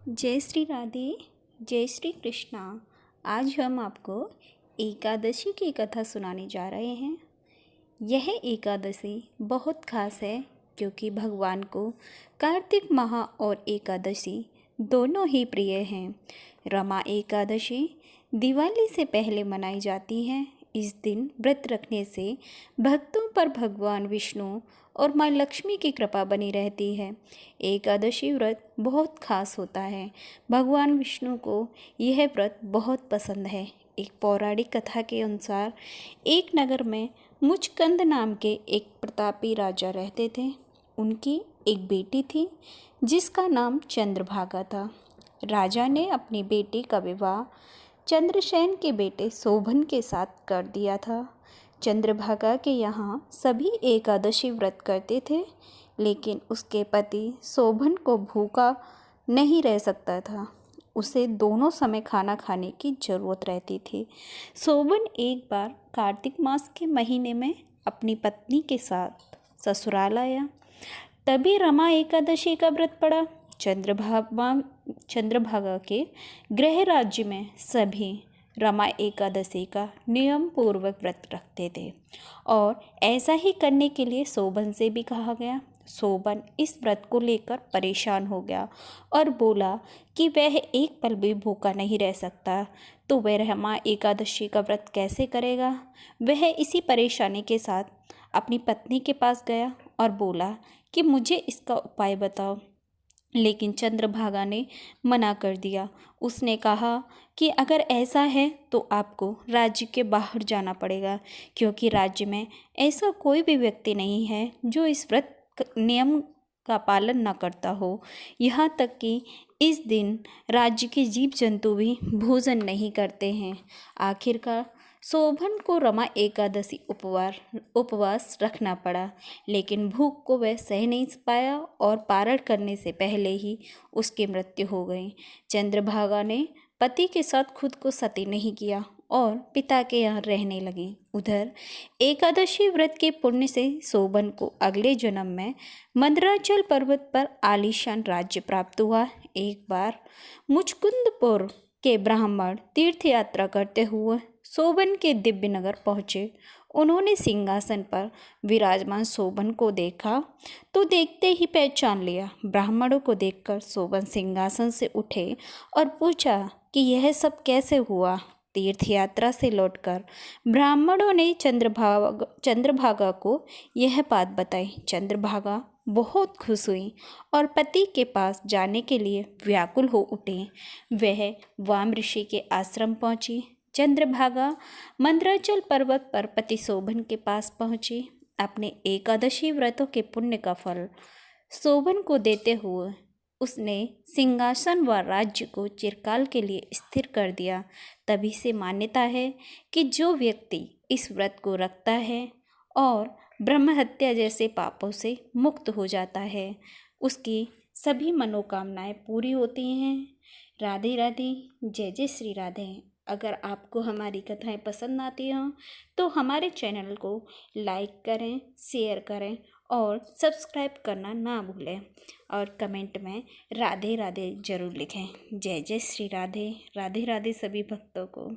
जय श्री राधे, जय श्री कृष्णा। आज हम आपको एकादशी की कथा सुनाने जा रहे हैं। यह एकादशी बहुत खास है क्योंकि भगवान को कार्तिक माह और एकादशी दोनों ही प्रिय हैं। रमा एकादशी दिवाली से पहले मनाई जाती है। इस दिन व्रत रखने से भक्तों पर भगवान विष्णु और माँ लक्ष्मी की कृपा बनी रहती है। एकादशी व्रत बहुत खास होता है। भगवान विष्णु को यह व्रत बहुत पसंद है। एक पौराणिक कथा के अनुसार एक नगर में मुचकंद नाम के एक प्रतापी राजा रहते थे। उनकी एक बेटी थी जिसका नाम चंद्रभागा था। राजा ने अपनी बेटी का विवाह चंद्रसेन के बेटे शोभन के साथ कर दिया था। चंद्रभागा के यहाँ सभी एकादशी व्रत करते थे, लेकिन उसके पति शोभन को भूखा नहीं रह सकता था। उसे दोनों समय खाना खाने की ज़रूरत रहती थी। शोभन एक बार कार्तिक मास के महीने में अपनी पत्नी के साथ ससुराल आया। तभी रमा एकादशी का व्रत पड़ा। चंद्रभागा के गृह राज्य में सभी रमा एकादशी का नियम पूर्वक व्रत रखते थे और ऐसा ही करने के लिए शोभन से भी कहा गया। शोभन इस व्रत को लेकर परेशान हो गया और बोला कि वह एक पल भी भूखा नहीं रह सकता, तो वह रमा एकादशी का व्रत कैसे करेगा। वह इसी परेशानी के साथ अपनी पत्नी के पास गया और बोला कि मुझे इसका उपाय बताओ। लेकिन चंद्रभागा ने मना कर दिया। उसने कहा कि अगर ऐसा है तो आपको राज्य के बाहर जाना पड़ेगा, क्योंकि राज्य में ऐसा कोई भी व्यक्ति नहीं है जो इस व्रत नियम का पालन न करता हो। यहाँ तक कि इस दिन राज्य के जीव जंतु भी भोजन नहीं करते हैं। आखिरकार शोभन को रमा एकादशी उपवास रखना पड़ा, लेकिन भूख को वह सह नहीं पाया और पारण करने से पहले ही उसकी मृत्यु हो गई। चंद्रभागा ने पति के साथ खुद को सती नहीं किया और पिता के यहाँ रहने लगी। उधर एकादशी व्रत के पुण्य से शोभन को अगले जन्म में मंदराचल पर्वत पर आलीशान राज्य प्राप्त हुआ। एक बार मुचकुंदपुर के ब्राह्मण तीर्थ यात्रा करते हुए शोभन के दिव्य नगर पहुँचे। उन्होंने सिंहासन पर विराजमान शोभन को देखा तो देखते ही पहचान लिया। ब्राह्मणों को देखकर शोभन सिंहासन से उठे और पूछा कि यह सब कैसे हुआ। तीर्थ यात्रा से लौटकर ब्राह्मणों ने चंद्रभागा को यह बात बताई। चंद्रभागा बहुत खुश हुई और पति के पास जाने के लिए व्याकुल हो उठे। वह वाम ऋषि के आश्रम पहुंची। चंद्रभागा मंदराचल पर्वत पर पति शोभन के पास पहुंची। अपने एकादशी व्रतों के पुण्य का फल शोभन को देते हुए उसने सिंहासन व राज्य को चिरकाल के लिए स्थिर कर दिया। तभी से मान्यता है कि जो व्यक्ति इस व्रत को रखता है और ब्रह्म हत्या जैसे पापों से मुक्त हो जाता है, उसकी सभी मनोकामनाएं पूरी होती हैं। राधे राधे, जय जय श्री राधे। अगर आपको हमारी कथाएं पसंद आती हों तो हमारे चैनल को लाइक करें, शेयर करें और सब्सक्राइब करना ना भूलें और कमेंट में राधे राधे ज़रूर लिखें। जय जय श्री राधे। राधे राधे सभी भक्तों को।